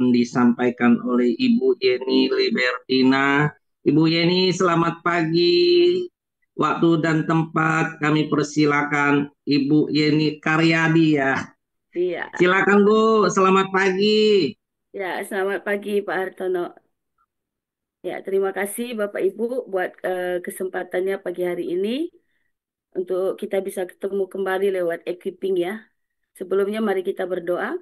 disampaikan oleh Ibu Yeni Libertina. Ibu Yeni, selamat pagi. Waktu dan tempat kami persilakan Ibu Yeni Karyadi ya. Iya, Silakan Bu, selamat pagi. ya, selamat pagi Pak Hartono. Ya, terima kasih Bapak Ibu buat kesempatannya pagi hari ini untuk kita bisa ketemu kembali lewat equipping ya. Sebelumnya mari kita berdoa.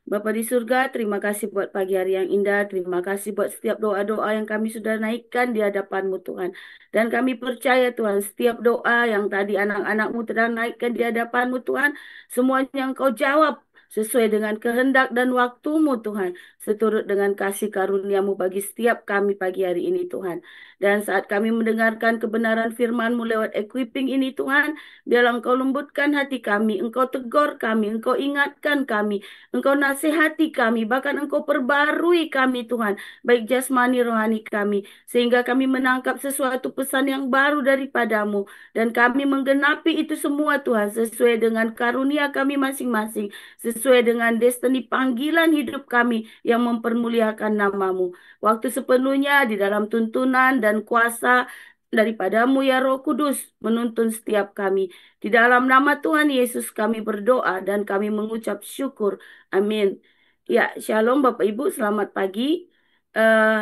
Bapa di surga, terima kasih buat pagi hari yang indah. Terima kasih buat setiap doa-doa yang kami sudah naikkan di hadapan-Mu Tuhan. Dan kami percaya Tuhan, setiap doa yang tadi anak-anak-Mu telah naikkan di hadapan-Mu Tuhan, semuanya Engkau jawab sesuai dengan kehendak dan waktu-Mu Tuhan. Seturut dengan kasih karunia-Mu bagi setiap kami pagi hari ini Tuhan. Dan saat kami mendengarkan kebenaran firman-Mu lewat equipping ini Tuhan, biarlah Engkau lembutkan hati kami, Engkau tegur kami, Engkau ingatkan kami, Engkau nasihati kami, bahkan Engkau perbarui kami Tuhan, baik jasmani rohani kami, sehingga kami menangkap sesuatu pesan yang baru daripadamu, dan kami menggenapi itu semua Tuhan, sesuai dengan karunia kami masing-masing, sesuai dengan destiny panggilan hidup kami yang mempermuliakan namamu. Waktu sepenuhnya di dalam tuntunan dan kuasa daripadamu ya Roh Kudus, menuntun setiap kami. Di dalam nama Tuhan Yesus kami berdoa dan kami mengucap syukur. Amin. Ya, shalom Bapak Ibu, selamat pagi. Eh,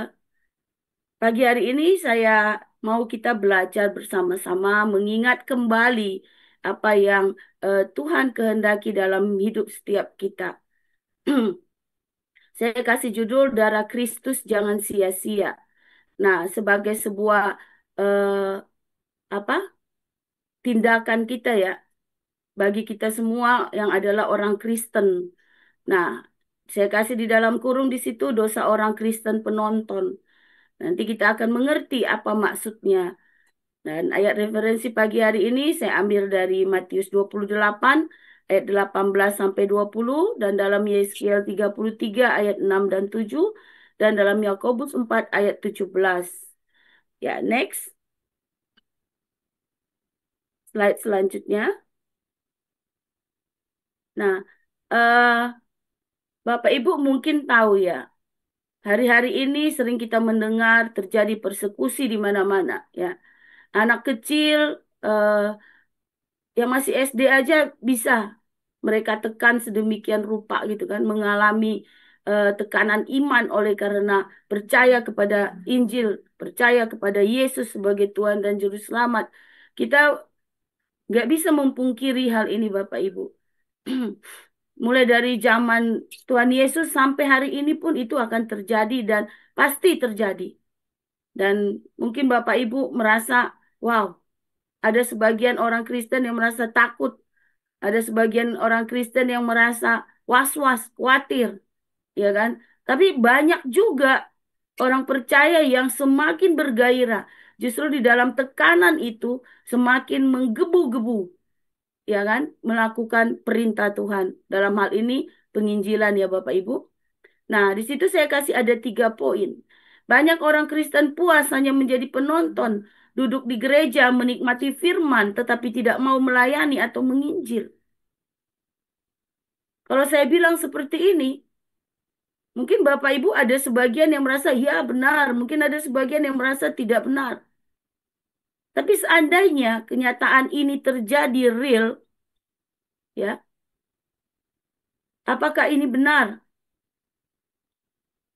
Pagi hari ini saya mau kita belajar bersama-sama mengingat kembali apa yang Tuhan kehendaki dalam hidup setiap kita. Saya kasih judul Darah Kristus Jangan Sia-sia. Nah, sebagai sebuah eh, apa tindakan kita ya bagi kita semua yang adalah orang Kristen. Nah, saya kasih di dalam kurung di situ dosa orang Kristen penonton. Nanti kita akan mengerti apa maksudnya. Dan ayat referensi pagi hari ini saya ambil dari Matius 28 ayat 18 sampai 20 dan dalam Yeskiel 33 ayat 6 dan 7 dan dalam Yakobus 4 ayat 17. Ya, next slide selanjutnya. Nah, eh Bapak Ibu mungkin tahu ya, hari-hari ini sering kita mendengar terjadi persekusi di mana-mana ya. Anak kecil eh, yang masih SD aja bisa mereka tekan sedemikian rupa gitu kan, mengalami tekanan iman oleh karena percaya kepada Injil, percaya kepada Yesus sebagai Tuhan dan Juru Selamat. Kita nggak bisa memungkiri hal ini Bapak Ibu. Mulai dari zaman Tuhan Yesus sampai hari ini pun itu akan terjadi dan pasti terjadi. Dan mungkin Bapak Ibu merasa, wow, ada sebagian orang Kristen yang merasa takut, ada sebagian orang Kristen yang merasa was-was, khawatir, ya kan? Tapi banyak juga orang percaya yang semakin bergairah. Justru di dalam tekanan itu semakin menggebu-gebu, ya kan? Melakukan perintah Tuhan. Dalam hal ini penginjilan ya Bapak Ibu. Nah, di situ saya kasih ada 3 poin. Banyak orang Kristen puas hanya menjadi penonton, duduk di gereja menikmati firman, tetapi tidak mau melayani atau menginjil. Kalau saya bilang seperti ini, mungkin Bapak Ibu ada sebagian yang merasa ya benar, mungkin ada sebagian yang merasa tidak benar. Tapi seandainya kenyataan ini terjadi real, ya, apakah ini benar?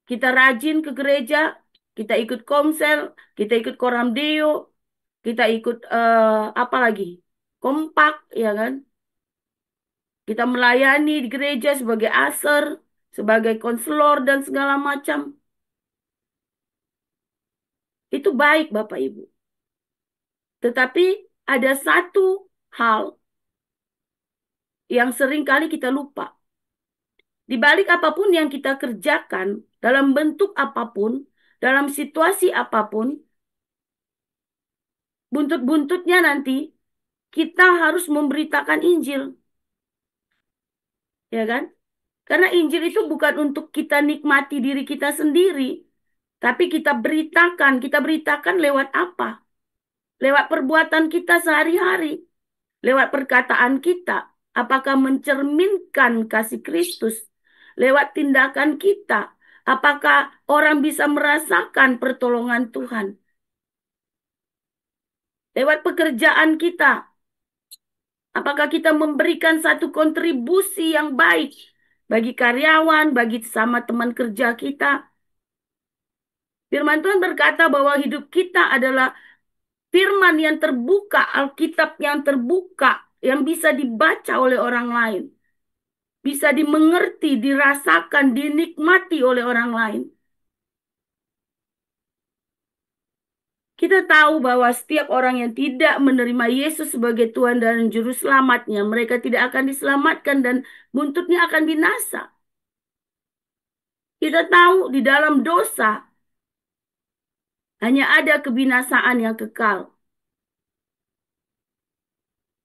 Kita rajin ke gereja, kita ikut komsel, kita ikut koram deo, kita ikut apa lagi? Kompak, ya kan? Kita melayani di gereja sebagai aser, sebagai konselor dan segala macam. Itu baik Bapak Ibu. Tetapi ada satu hal yang sering kali kita lupa. Di balik apapun yang kita kerjakan, dalam bentuk apapun, dalam situasi apapun, buntut-buntutnya nanti kita harus memberitakan Injil, ya kan? Karena Injil itu bukan untuk kita nikmati diri kita sendiri, tapi kita beritakan lewat apa? Lewat perbuatan kita sehari-hari, lewat perkataan kita. Apakah mencerminkan kasih Kristus? Lewat tindakan kita. Apakah orang bisa merasakan pertolongan Tuhan lewat pekerjaan kita? Apakah kita memberikan satu kontribusi yang baik bagi karyawan, bagi sama teman kerja kita? Firman Tuhan berkata bahwa hidup kita adalah firman yang terbuka, Alkitab yang terbuka, yang bisa dibaca oleh orang lain. Bisa dimengerti, dirasakan, dinikmati oleh orang lain. Kita tahu bahwa setiap orang yang tidak menerima Yesus sebagai Tuhan dan Juru Selamatnya, mereka tidak akan diselamatkan dan buntutnya akan binasa. Kita tahu di dalam dosa hanya ada kebinasaan yang kekal.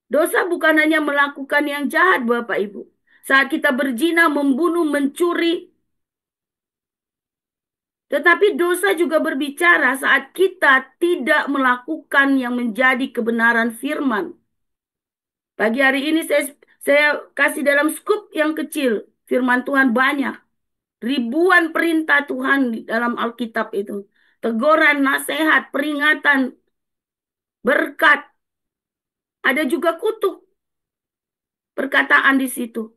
Dosa bukan hanya melakukan yang jahat, Bapak Ibu. Saat kita berzina, membunuh, mencuri. Tetapi dosa juga berbicara saat kita tidak melakukan yang menjadi kebenaran firman. Pagi hari ini saya kasih dalam skup yang kecil. Firman Tuhan banyak. Ribuan perintah Tuhan di dalam Alkitab itu. Teguran, nasihat, peringatan, berkat. Ada juga kutuk perkataan di situ.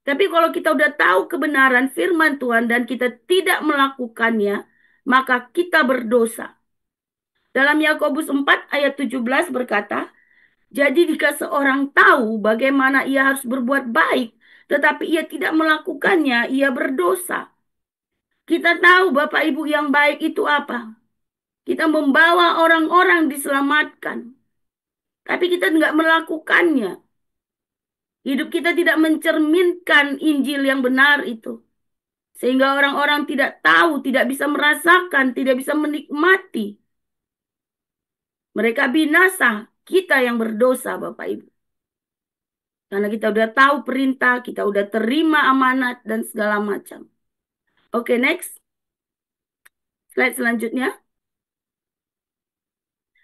Tapi kalau kita udah tahu kebenaran firman Tuhan dan kita tidak melakukannya, maka kita berdosa. Dalam Yakobus 4 ayat 17 berkata, jadi jika seorang tahu bagaimana ia harus berbuat baik, tetapi ia tidak melakukannya, ia berdosa. Kita tahu Bapak Ibu yang baik itu apa? Kita membawa orang-orang diselamatkan. Tapi kita tidak melakukannya. Hidup kita tidak mencerminkan Injil yang benar itu. Sehingga orang-orang tidak tahu, tidak bisa merasakan, tidak bisa menikmati. Mereka binasa, kita yang berdosa Bapak Ibu. Karena kita udah tahu perintah, kita udah terima amanat dan segala macam. Oke, next. Slide selanjutnya.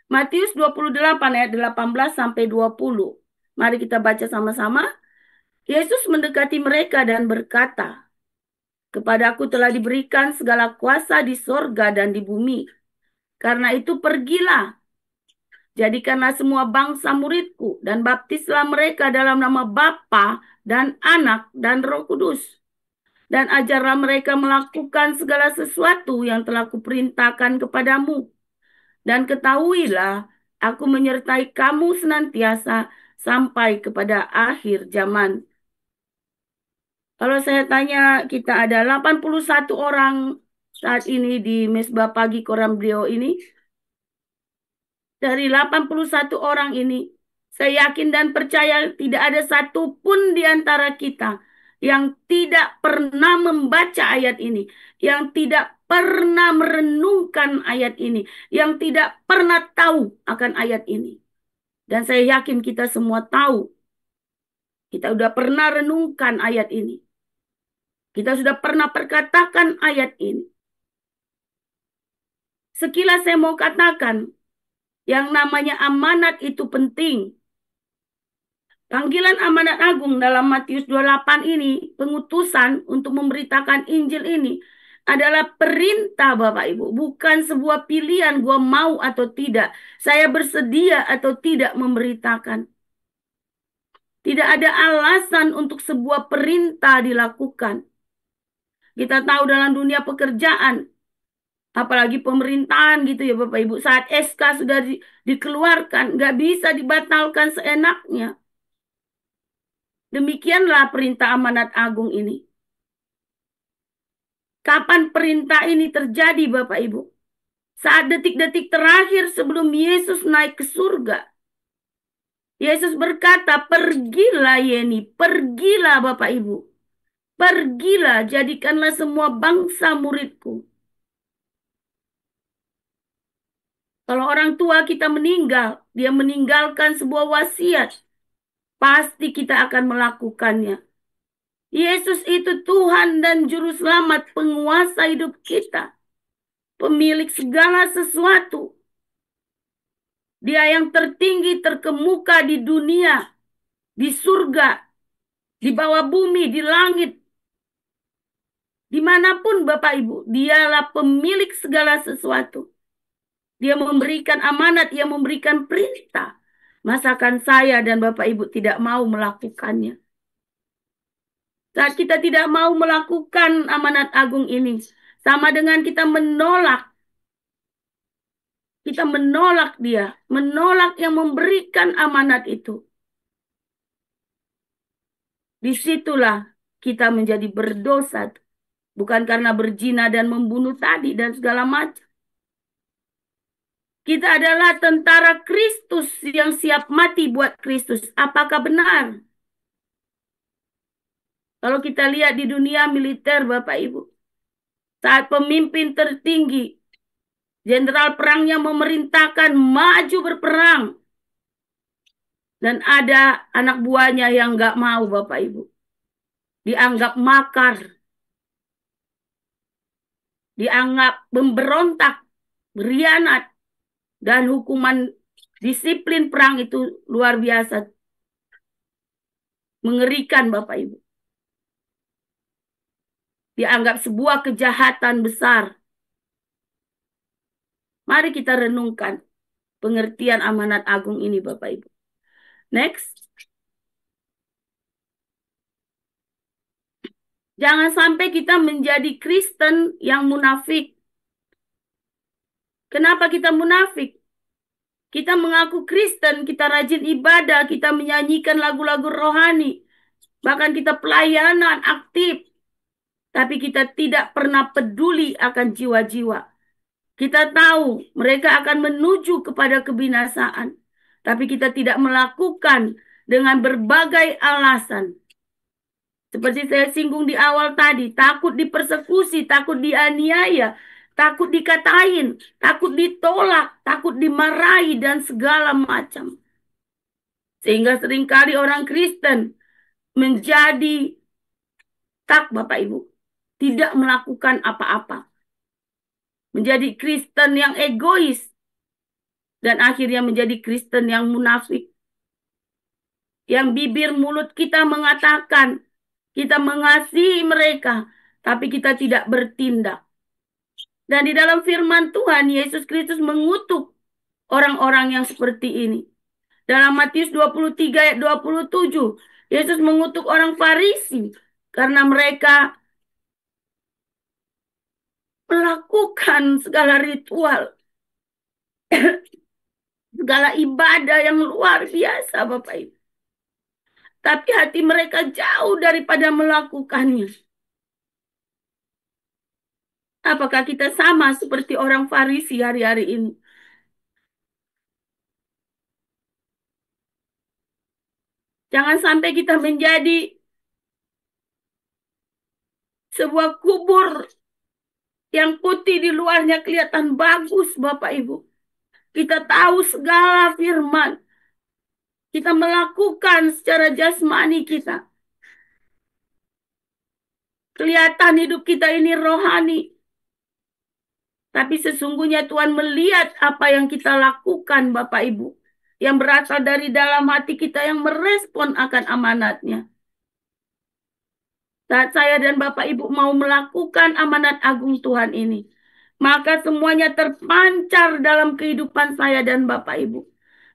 Matius 28 ayat 18 sampai 20. Mari kita baca sama-sama. Yesus mendekati mereka dan berkata, kepadaku telah diberikan segala kuasa di sorga dan di bumi. Karena itu pergilah, jadikanlah semua bangsa muridku dan baptislah mereka dalam nama Bapa dan Anak dan Roh Kudus. Dan ajarlah mereka melakukan segala sesuatu yang telah kuperintahkan kepadamu. Dan ketahuilah, aku menyertai kamu senantiasa sampai kepada akhir zaman. Kalau saya tanya, kita ada 81 orang saat ini di Mesbah Pagi Koram Beliau ini. Dari 81 orang ini, saya yakin dan percaya tidak ada satupun di antara kita yang tidak pernah membaca ayat ini, yang tidak pernah merenungkan ayat ini, yang tidak pernah tahu akan ayat ini. Dan saya yakin kita semua tahu. Kita sudah pernah renungkan ayat ini. Kita sudah pernah perkatakan ayat ini. Sekilas saya mau katakan, yang namanya amanat itu penting. Panggilan amanat agung dalam Matius 28 ini, pengutusan untuk memberitakan Injil ini, adalah perintah Bapak Ibu. Bukan sebuah pilihan, gua mau atau tidak. Saya bersedia atau tidak memberitakan. Tidak ada alasan untuk sebuah perintah dilakukan. Kita tahu dalam dunia pekerjaan, apalagi pemerintahan gitu ya Bapak Ibu, saat SK sudah dikeluarkan, nggak bisa dibatalkan seenaknya. Demikianlah perintah amanat agung ini. Kapan perintah ini terjadi Bapak Ibu? Saat detik-detik terakhir sebelum Yesus naik ke surga. Yesus berkata, pergilah Yeni, pergilah Bapak Ibu. Pergilah, jadikanlah semua bangsa muridku. Kalau orang tua kita meninggal, dia meninggalkan sebuah wasiat. Pasti kita akan melakukannya. Yesus itu Tuhan dan Juru Selamat, penguasa hidup kita. Pemilik segala sesuatu. Dia yang tertinggi, terkemuka di dunia, di surga, di bawah bumi, di langit, Dimanapun Bapak Ibu, dialah pemilik segala sesuatu. Dia memberikan amanat, dia memberikan perintah. Masakan saya dan Bapak Ibu tidak mau melakukannya. Saat kita tidak mau melakukan amanat agung ini, sama dengan kita menolak. Kita menolak dia, menolak yang memberikan amanat itu. Disitulah kita menjadi berdosa. Bukan karena berzina dan membunuh tadi dan segala macam. Kita adalah tentara Kristus yang siap mati buat Kristus. Apakah benar? Kalau kita lihat di dunia militer, Bapak Ibu, saat pemimpin tertinggi, jenderal perangnya memerintahkan maju berperang, dan ada anak buahnya yang nggak mau, Bapak Ibu, dianggap makar, dianggap memberontak, berkhianat, dan hukuman disiplin perang itu luar biasa, mengerikan, Bapak Ibu. Dianggap sebuah kejahatan besar. Mari kita renungkan pengertian amanat agung ini, Bapak Ibu. Next. Jangan sampai kita menjadi Kristen yang munafik. Kenapa kita munafik? Kita mengaku Kristen, kita rajin ibadah, kita menyanyikan lagu-lagu rohani. Bahkan kita pelayanan aktif. Tapi kita tidak pernah peduli akan jiwa-jiwa. Kita tahu mereka akan menuju kepada kebinasaan. Tapi kita tidak melakukan dengan berbagai alasan. Seperti saya singgung di awal tadi, takut dipersekusi, takut dianiaya, takut dikatain, takut ditolak, takut dimarahi, dan segala macam. Sehingga seringkali orang Kristen menjadi Bapak Ibu, tidak melakukan apa-apa. Menjadi Kristen yang egois, dan akhirnya menjadi Kristen yang munafik. Yang bibir mulut kita mengatakan, kita mengasihi mereka, tapi kita tidak bertindak. Dan di dalam firman Tuhan, Yesus Kristus mengutuk orang-orang yang seperti ini. Dalam Matius 23 ayat 27, Yesus mengutuk orang Farisi karena mereka melakukan segala ritual, segala ibadah yang luar biasa, Bapak Ibu. Tapi hati mereka jauh daripada melakukannya. Apakah kita sama seperti orang Farisi hari-hari ini? Jangan sampai kita menjadi sebuah kubur yang putih di luarnya kelihatan bagus, Bapak Ibu. Kita tahu segala firman. Kita melakukan secara jasmani kita. Kelihatan hidup kita ini rohani. Tapi sesungguhnya Tuhan melihat apa yang kita lakukan, Bapak Ibu. Yang berasal dari dalam hati kita yang merespon akan amanatnya. Saat saya dan Bapak Ibu mau melakukan amanat agung Tuhan ini, maka semuanya terpancar dalam kehidupan saya dan Bapak Ibu.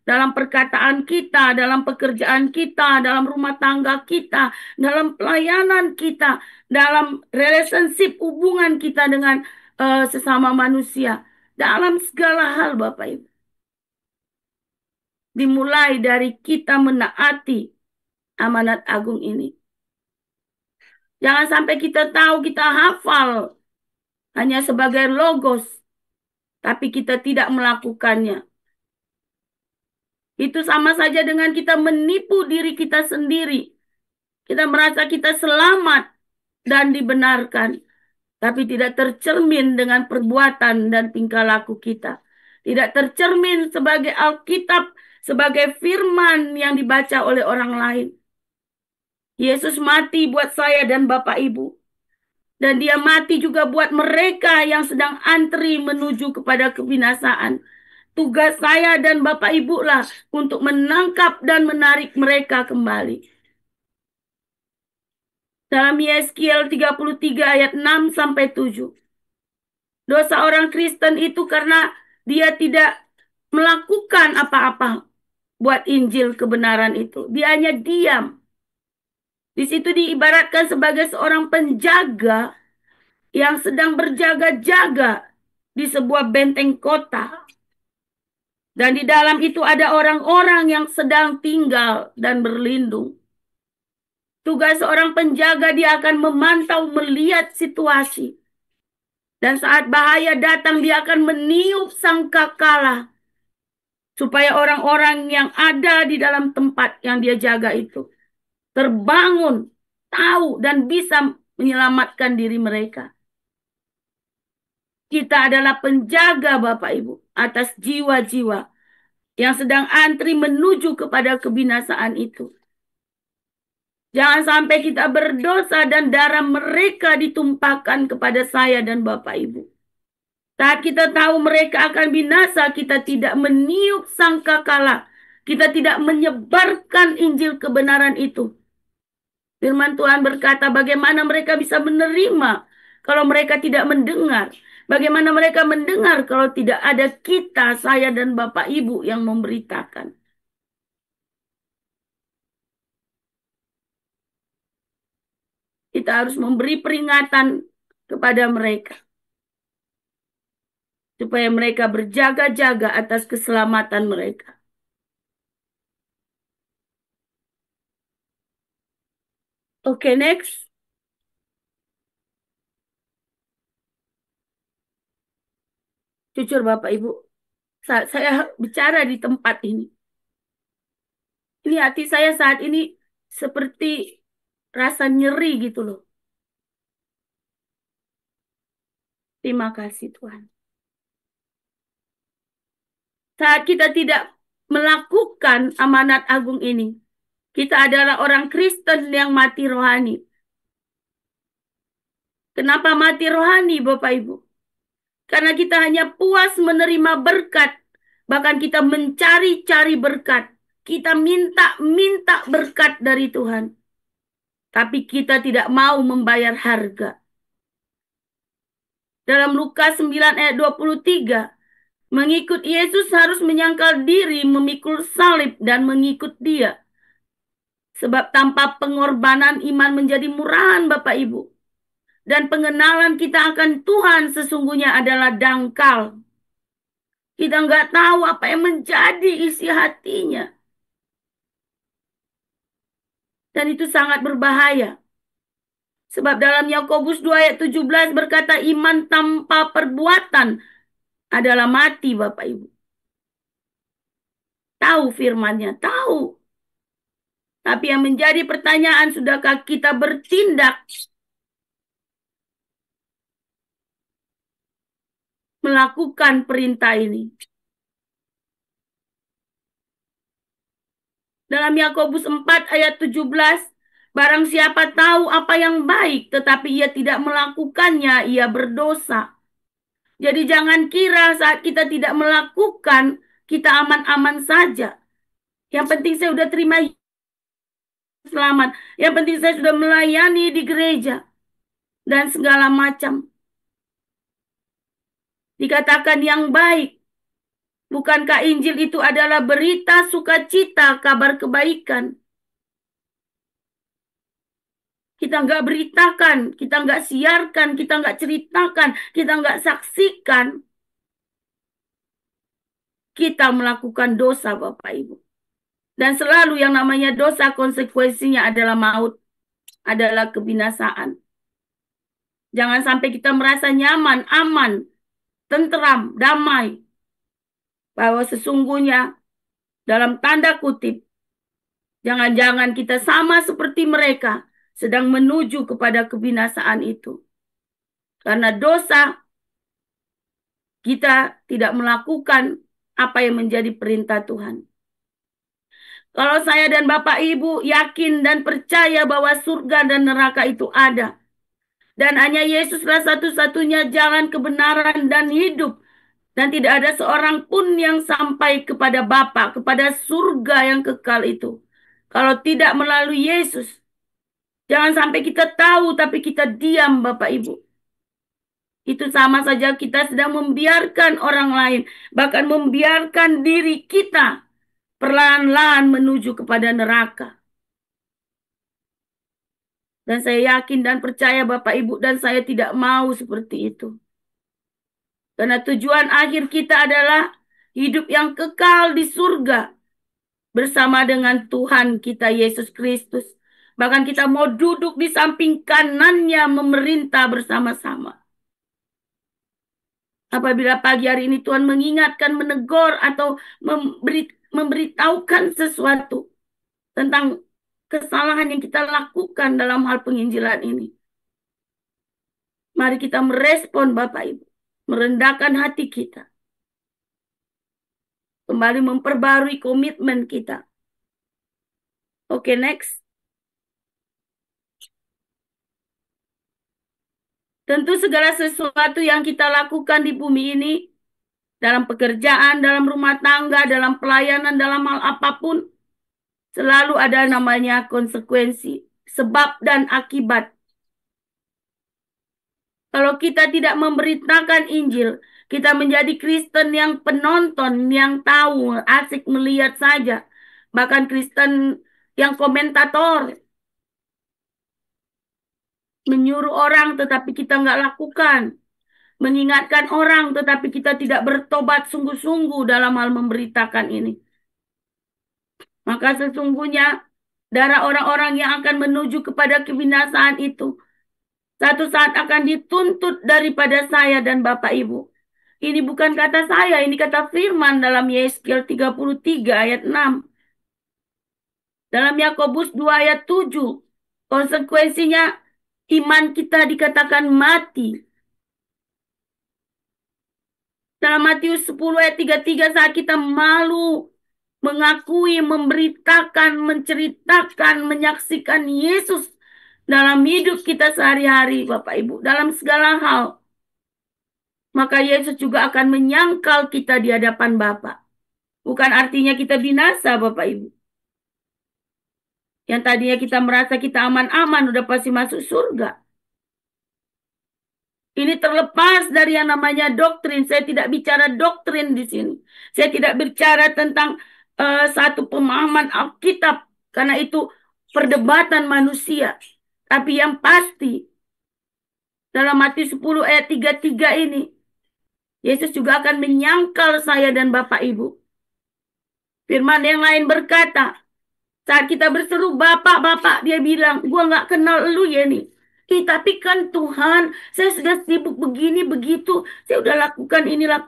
Dalam perkataan kita, dalam pekerjaan kita, dalam rumah tangga kita, dalam pelayanan kita, dalam relationship hubungan kita dengan sesama manusia. Dalam segala hal, Bapak Ibu. Dimulai dari kita menaati amanat agung ini. Jangan sampai kita tahu, kita hafal hanya sebagai logos, tapi kita tidak melakukannya. Itu sama saja dengan kita menipu diri kita sendiri. Kita merasa kita selamat dan dibenarkan, tapi tidak tercermin dengan perbuatan dan tingkah laku kita. Tidak tercermin sebagai Alkitab, sebagai firman yang dibaca oleh orang lain. Yesus mati buat saya dan Bapak Ibu. Dan dia mati juga buat mereka yang sedang antri menuju kepada kebinasaan. Tugas saya dan Bapak Ibu lah untuk menangkap dan menarik mereka kembali. Dalam Yeskiel 33 ayat 6 sampai 7. Dosa orang Kristen itu karena dia tidak melakukan apa-apa buat Injil kebenaran itu. Dia hanya diam. Di situ diibaratkan sebagai seorang penjaga yang sedang berjaga-jaga di sebuah benteng kota. Dan di dalam itu ada orang-orang yang sedang tinggal dan berlindung. Tugas seorang penjaga, dia akan memantau, melihat situasi. Dan saat bahaya datang, dia akan meniup sangkakala. Supaya orang-orang yang ada di dalam tempat yang dia jaga itu terbangun, tahu, dan bisa menyelamatkan diri mereka. Kita adalah penjaga, Bapak Ibu, atas jiwa-jiwa yang sedang antri menuju kepada kebinasaan itu. Jangan sampai kita berdosa dan darah mereka ditumpahkan kepada saya dan Bapak Ibu. Saat kita tahu mereka akan binasa, kita tidak meniup sangkakala. Kita tidak menyebarkan Injil kebenaran itu. Firman Tuhan berkata bagaimana mereka bisa menerima kalau mereka tidak mendengar. Bagaimana mereka mendengar kalau tidak ada kita, saya dan Bapak Ibu yang memberitakan. Kita harus memberi peringatan kepada mereka. Supaya mereka berjaga-jaga atas keselamatan mereka. Oke, next. Jujur Bapak Ibu, saat saya bicara di tempat ini. Ini hati saya saat ini seperti rasa nyeri gitu loh. Terima kasih Tuhan. Saat kita tidak melakukan amanat agung ini, kita adalah orang Kristen yang mati rohani. Kenapa mati rohani Bapak Ibu? Karena kita hanya puas menerima berkat. Bahkan kita mencari-cari berkat. Kita minta-minta berkat dari Tuhan. Tapi kita tidak mau membayar harga. Dalam Lukas 9 ayat 23, mengikut Yesus harus menyangkal diri, memikul salib, dan mengikut dia. Sebab tanpa pengorbanan iman menjadi murahan Bapak Ibu. Dan pengenalan kita akan Tuhan sesungguhnya adalah dangkal. Kita nggak tahu apa yang menjadi isi hatinya. Dan itu sangat berbahaya. Sebab dalam Yakobus 2 ayat 17 berkata iman tanpa perbuatan adalah mati Bapak Ibu. Tahu firman-Nya, tahu. Tapi yang menjadi pertanyaan, sudahkah kita bertindak melakukan perintah ini? Dalam Yakobus 4 ayat 17, barang siapa tahu apa yang baik, tetapi ia tidak melakukannya, ia berdosa. Jadi jangan kira saat kita tidak melakukan, kita aman-aman saja. Yang penting saya sudah terima selamat. Yang penting saya sudah melayani di gereja. Dan segala macam. Dikatakan yang baik. Bukankah Injil itu adalah berita sukacita, kabar kebaikan? Kita nggak beritakan, kita nggak siarkan, kita nggak ceritakan, kita nggak saksikan. Kita melakukan dosa, Bapak Ibu. Dan selalu yang namanya dosa konsekuensinya adalah maut, adalah kebinasaan. Jangan sampai kita merasa nyaman, aman, tentram, damai. Bahwa sesungguhnya dalam tanda kutip, jangan-jangan kita sama seperti mereka sedang menuju kepada kebinasaan itu. Karena dosa, kita tidak melakukan apa yang menjadi perintah Tuhan. Kalau saya dan Bapak Ibu yakin dan percaya bahwa surga dan neraka itu ada. Dan hanya Yesuslah satu-satunya jalan kebenaran dan hidup. Dan tidak ada seorang pun yang sampai kepada Bapa, kepada surga yang kekal itu. Kalau tidak melalui Yesus. Jangan sampai kita tahu tapi kita diam, Bapak Ibu. Itu sama saja kita sedang membiarkan orang lain, bahkan membiarkan diri kita perlahan-lahan menuju kepada neraka. Dan saya yakin dan percaya Bapak Ibu dan saya tidak mau seperti itu. Karena tujuan akhir kita adalah hidup yang kekal di surga bersama dengan Tuhan kita Yesus Kristus. Bahkan kita mau duduk di samping kanannya memerintah bersama-sama. Apabila pagi hari ini Tuhan mengingatkan, menegur, atau memberitahukan sesuatu tentang kesalahan yang kita lakukan dalam hal penginjilan ini. Mari kita merespon Bapak Ibu. Merendahkan hati kita. Kembali memperbarui komitmen kita. Oke, next. Tentu segala sesuatu yang kita lakukan di bumi ini, dalam pekerjaan, dalam rumah tangga, dalam pelayanan, dalam hal apapun, selalu ada namanya konsekuensi, sebab dan akibat. Kalau kita tidak memberitakan Injil, kita menjadi Kristen yang penonton, yang tahu, asik melihat saja. Bahkan Kristen yang komentator, menyuruh orang tetapi kita nggak lakukan. Mengingatkan orang tetapi kita tidak bertobat sungguh-sungguh dalam hal memberitakan ini. Maka sesungguhnya darah orang-orang yang akan menuju kepada kebinasaan itu satu saat akan dituntut daripada saya dan Bapak Ibu. Ini bukan kata saya, ini kata firman dalam Yesaya 33 ayat 6. Dalam Yakobus 2 ayat 7. Konsekuensinya iman kita dikatakan mati. Dalam Matius 10 ayat 33 saat kita malu mengakui, memberitakan, menceritakan, menyaksikan Yesus dalam hidup kita sehari-hari, Bapak Ibu, dalam segala hal. Maka Yesus juga akan menyangkal kita di hadapan Bapa. Bukan artinya kita binasa, Bapak Ibu. Yang tadinya kita merasa kita aman-aman, udah pasti masuk surga. Ini terlepas dari yang namanya doktrin. Saya tidak bicara doktrin di sini. Saya tidak bicara tentang satu pemahaman Alkitab. Karena itu perdebatan manusia. Tapi yang pasti, dalam Matius 10 ayat 33 ini, Yesus juga akan menyangkal saya dan Bapak Ibu. Firman yang lain berkata, saat kita berseru, Bapak, Bapak, dia bilang, gua nggak kenal lu ya nih. Tapi kan Tuhan, saya sudah sibuk begini, begitu. Saya udah lakukan inilah.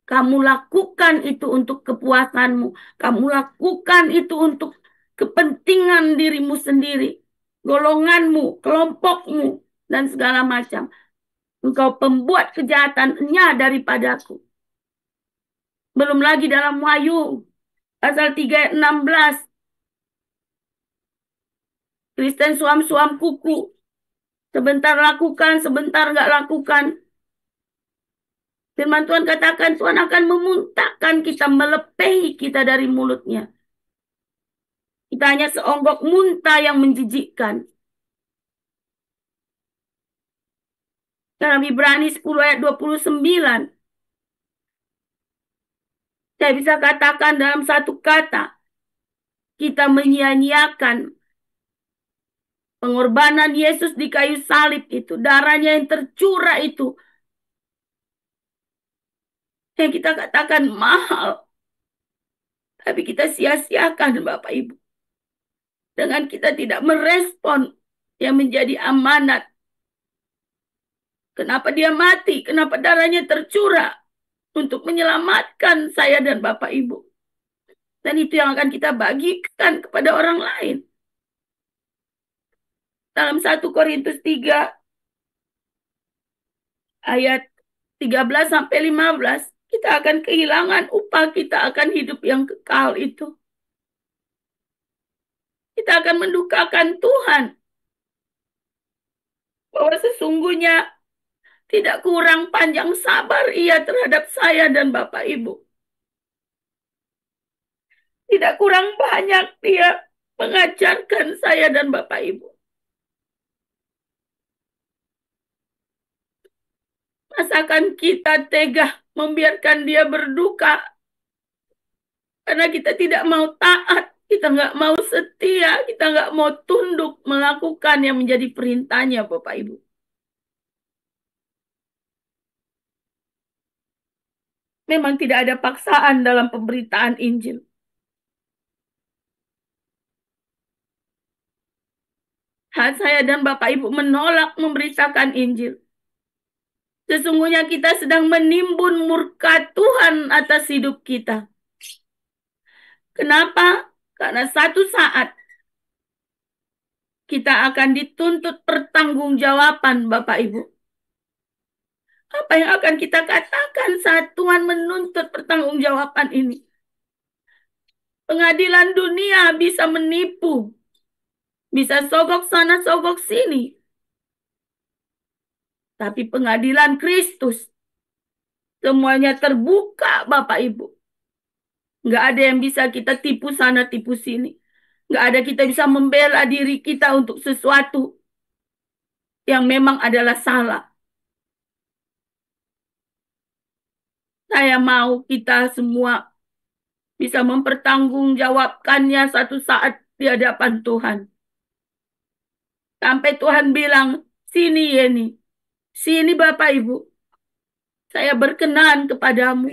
Kamu lakukan itu untuk kepuasanmu. Kamu lakukan itu untuk kepentingan dirimu sendiri. Golonganmu, kelompokmu, dan segala macam. Engkau pembuat kejahatannya daripadaku. Belum lagi dalam Wahyu pasal 3 ayat 16. Kristen suam-suam kuku. Sebentar lakukan, sebentar nggak lakukan. Firman Tuhan katakan Tuhan akan memuntahkan kita, melepehi kita dari mulutnya. Kita hanya seonggok muntah yang menjijikkan. Dalam Ibrani 10 ayat 29. Saya bisa katakan dalam satu kata. Kita menyia-nyiakan pengorbanan Yesus di kayu salib itu. Darahnya yang tercurah itu. Yang kita katakan mahal. Tapi kita sia-siakan Bapak Ibu. Dengan kita tidak merespon yang menjadi amanat. Kenapa dia mati? Kenapa darahnya tercurah? Untuk menyelamatkan saya dan Bapak Ibu. Dan itu yang akan kita bagikan kepada orang lain. Dalam 1 Korintus 3 ayat 13 sampai 15, kita akan kehilangan upah, kita akan hidup yang kekal itu. Kita akan mendukakan Tuhan. Bahwa sesungguhnya tidak kurang panjang sabar Ia terhadap saya dan Bapak Ibu. Tidak kurang banyak Dia mengajarkan saya dan Bapak Ibu. Asalkan kita tega membiarkan dia berduka karena kita tidak mau taat, kita nggak mau setia, kita nggak mau tunduk melakukan yang menjadi perintahnya, Bapak Ibu. Memang tidak ada paksaan dalam pemberitaan Injil. Saya dan Bapak Ibu menolak memberitakan Injil. Sesungguhnya kita sedang menimbun murka Tuhan atas hidup kita. Kenapa? Karena satu saat kita akan dituntut pertanggungjawaban, Bapak Ibu. Apa yang akan kita katakan saat Tuhan menuntut pertanggungjawaban ini? Pengadilan dunia bisa menipu, bisa sogok sana, sogok sini. Tapi pengadilan Kristus, semuanya terbuka, Bapak Ibu. Nggak ada yang bisa kita tipu sana, tipu sini. Nggak ada kita bisa membela diri kita untuk sesuatu yang memang adalah salah. Saya mau kita semua bisa mempertanggungjawabkannya satu saat di hadapan Tuhan. Sampai Tuhan bilang, sini Yeni, sini Bapak Ibu, saya berkenan kepadamu.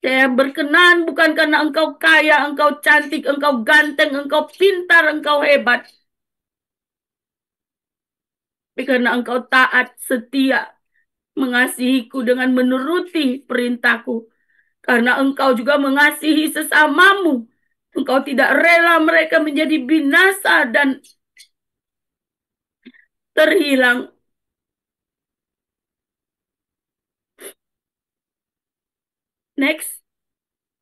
Saya berkenan bukan karena engkau kaya, engkau cantik, engkau ganteng, engkau pintar, engkau hebat. Tapi karena engkau taat, setia, mengasihiku dengan menuruti perintahku. Karena engkau juga mengasihi sesamamu. Engkau tidak rela mereka menjadi binasa dan terhilang. Next,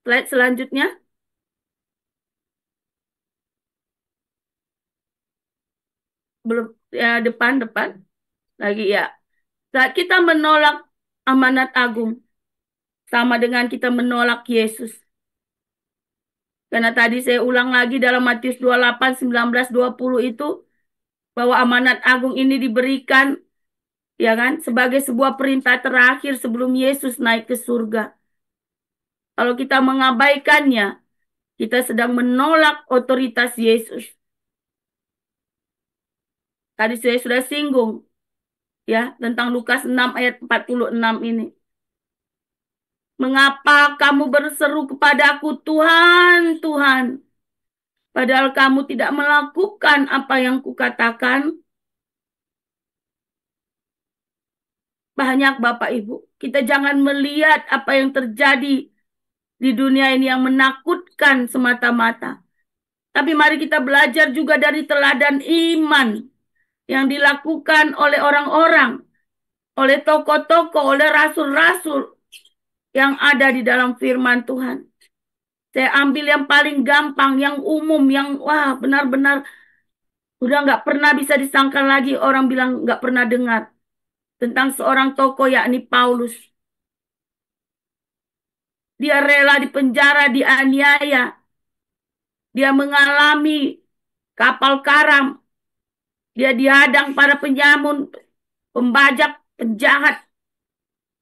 slide selanjutnya. Belum, ya depan lagi ya. Saat kita menolak amanat agung, sama dengan kita menolak Yesus. Karena tadi saya ulang lagi dalam Matius 28, 19, 20 itu, bahwa amanat agung ini diberikan, ya kan, sebagai sebuah perintah terakhir sebelum Yesus naik ke surga. Kalau kita mengabaikannya, kita sedang menolak otoritas Yesus. Tadi saya sudah singgung, ya, tentang Lukas 6 ayat 46 ini. Mengapa kamu berseru kepadaku, Tuhan, Tuhan, padahal kamu tidak melakukan apa yang kukatakan? Banyak Bapak Ibu, kita jangan melihat apa yang terjadi di dunia ini yang menakutkan semata-mata. Tapi mari kita belajar juga dari teladan iman yang dilakukan oleh orang-orang, oleh tokoh-tokoh, oleh rasul-rasul yang ada di dalam firman Tuhan. Saya ambil yang paling gampang, yang umum, yang wah benar-benar udah nggak pernah bisa disangka lagi orang bilang nggak pernah dengar. Tentang seorang tokoh yakni Paulus. Dia rela dipenjara, dianiaya. Dia mengalami kapal karam. Dia dihadang para penyamun, pembajak, penjahat,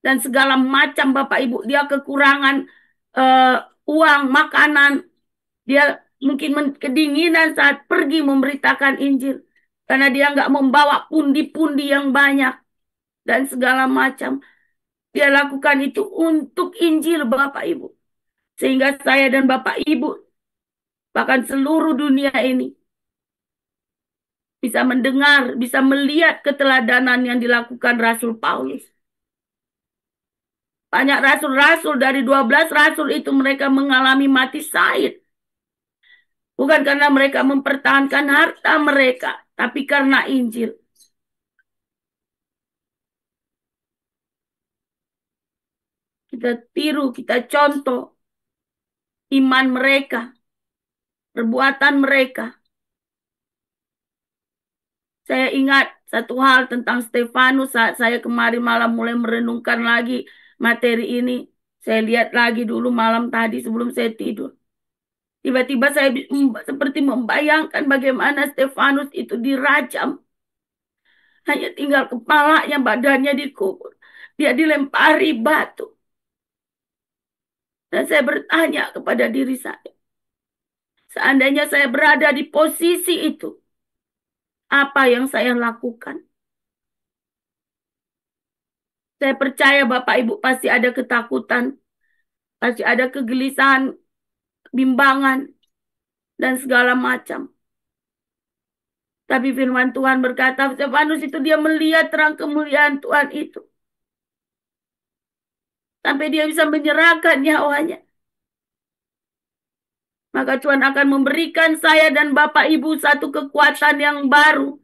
dan segala macam Bapak Ibu. Dia kekurangan uh, uang, makanan. Dia mungkin kedinginan saat pergi memberitakan Injil. Karena dia nggak membawa pundi-pundi yang banyak. Dan segala macam. Dia lakukan itu untuk Injil Bapak Ibu. Sehingga saya dan Bapak Ibu, bahkan seluruh dunia ini, bisa mendengar, bisa melihat keteladanan yang dilakukan Rasul Paulus. Banyak rasul-rasul, dari 12 rasul itu mereka mengalami mati syahid. Bukan karena mereka mempertahankan harta mereka, tapi karena Injil. Kita tiru, kita contoh iman mereka, perbuatan mereka. Saya ingat satu hal tentang Stefanus saat saya kemarin malam mulai merenungkan lagi materi ini. Saya lihat lagi dulu malam tadi sebelum saya tidur. Tiba-tiba saya seperti membayangkan bagaimana Stefanus itu dirajam. Hanya tinggal kepalanya, badannya dikubur. Dia dilempari batu. Dan saya bertanya kepada diri saya, seandainya saya berada di posisi itu, apa yang saya lakukan? Saya percaya Bapak Ibu pasti ada ketakutan, pasti ada kegelisahan, bimbangan, dan segala macam. Tapi firman Tuhan berkata, Stefanus itu dia melihat terang kemuliaan Tuhan itu. Sampai dia bisa menyerahkan nyawanya. Maka Tuhan akan memberikan saya dan Bapak Ibu satu kekuatan yang baru.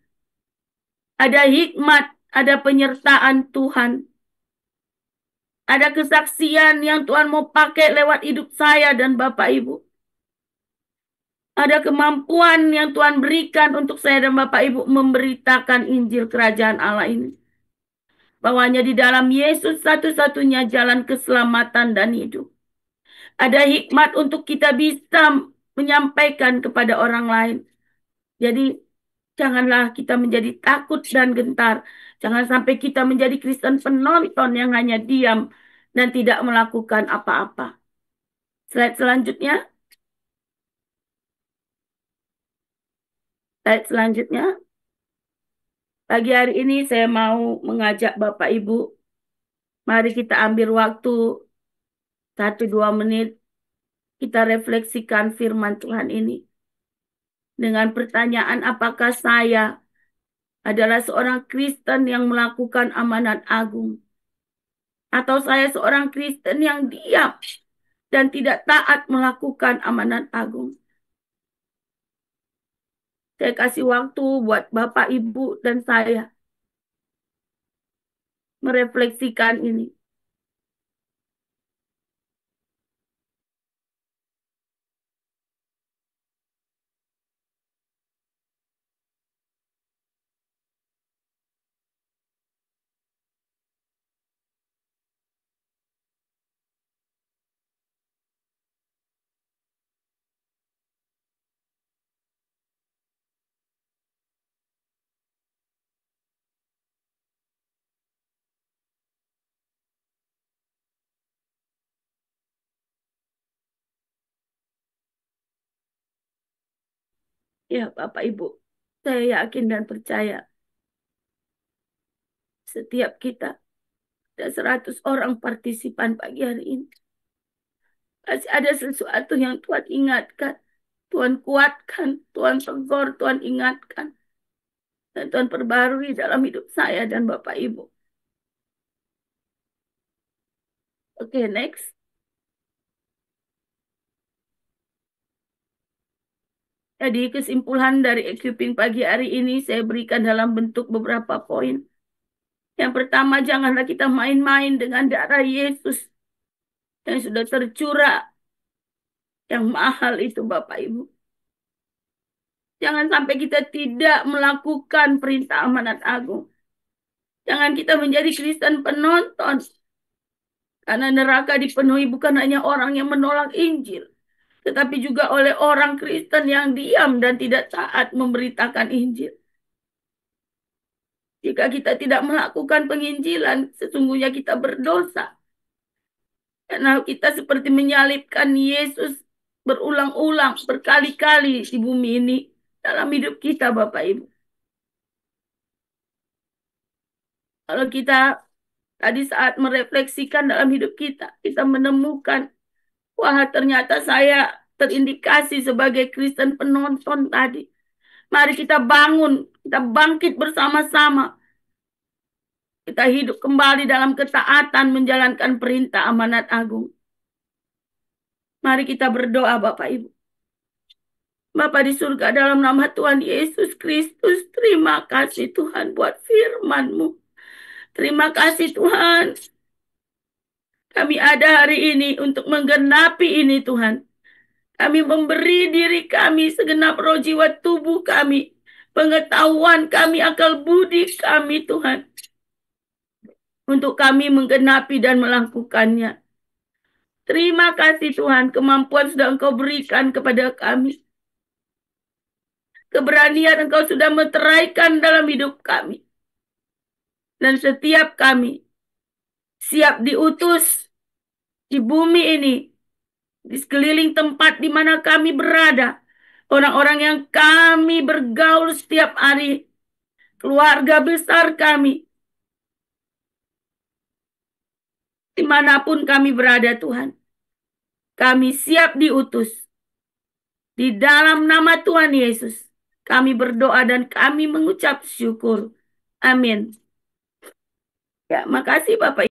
Ada hikmat, ada penyertaan Tuhan. Ada kesaksian yang Tuhan mau pakai lewat hidup saya dan Bapak Ibu. Ada kemampuan yang Tuhan berikan untuk saya dan Bapak Ibu memberitakan Injil Kerajaan Allah ini. Bahwanya di dalam Yesus satu-satunya jalan keselamatan dan hidup. Ada hikmat untuk kita bisa menyampaikan kepada orang lain. Jadi janganlah kita menjadi takut dan gentar. Jangan sampai kita menjadi Kristen penonton yang hanya diam dan tidak melakukan apa-apa. Slide selanjutnya. Slide selanjutnya. Pagi hari ini saya mau mengajak Bapak Ibu. Mari kita ambil waktu 1-2 menit. Kita refleksikan firman Tuhan ini. Dengan pertanyaan apakah saya adalah seorang Kristen yang melakukan amanat agung. Atau saya seorang Kristen yang diam dan tidak taat melakukan amanat agung. Saya kasih waktu buat Bapak, Ibu, dan saya merefleksikan ini. Ya, Bapak, Ibu, saya yakin dan percaya setiap kita, ada 100 orang partisipan pagi hari ini. Pasti ada sesuatu yang Tuhan ingatkan, Tuhan kuatkan, Tuhan tegur, Tuhan ingatkan. Dan Tuhan perbarui dalam hidup saya dan Bapak Ibu. Oke, next. Jadi kesimpulan dari equipping pagi hari ini saya berikan dalam bentuk beberapa poin. Yang pertama, janganlah kita main-main dengan darah Yesus yang sudah tercurah, yang mahal itu Bapak Ibu. Jangan sampai kita tidak melakukan perintah amanat agung. Jangan kita menjadi Kristen penonton. Karena neraka dipenuhi bukan hanya orang yang menolak Injil, tetapi juga oleh orang Kristen yang diam dan tidak taat memberitakan Injil. Jika kita tidak melakukan penginjilan, sesungguhnya kita berdosa. Karena kita seperti menyalibkan Yesus berulang-ulang, berkali-kali di bumi ini dalam hidup kita, Bapak Ibu. Kalau kita tadi saat merefleksikan dalam hidup kita, kita menemukan, wah ternyata saya terindikasi sebagai Kristen penonton tadi. Mari kita bangun, kita bangkit bersama-sama. Kita hidup kembali dalam ketaatan menjalankan perintah amanat agung. Mari kita berdoa Bapak Ibu. Bapa di surga, dalam nama Tuhan Yesus Kristus, terima kasih Tuhan buat firman-Mu. Terima kasih Tuhan. Kami ada hari ini untuk menggenapi ini Tuhan. Kami memberi diri kami segenap roh jiwa tubuh kami. Pengetahuan kami, akal budi kami Tuhan. Untuk kami menggenapi dan melakukannya. Terima kasih Tuhan, kemampuan sudah Engkau berikan kepada kami. Keberanian Engkau sudah meteraikan dalam hidup kami. Dan setiap kami siap diutus di bumi ini, di sekeliling tempat di mana kami berada, orang-orang yang kami bergaul setiap hari, keluarga besar kami, dimanapun kami berada Tuhan. Kami siap diutus. Di dalam nama Tuhan Yesus, kami berdoa dan kami mengucap syukur. Amin. Ya, makasih Bapak.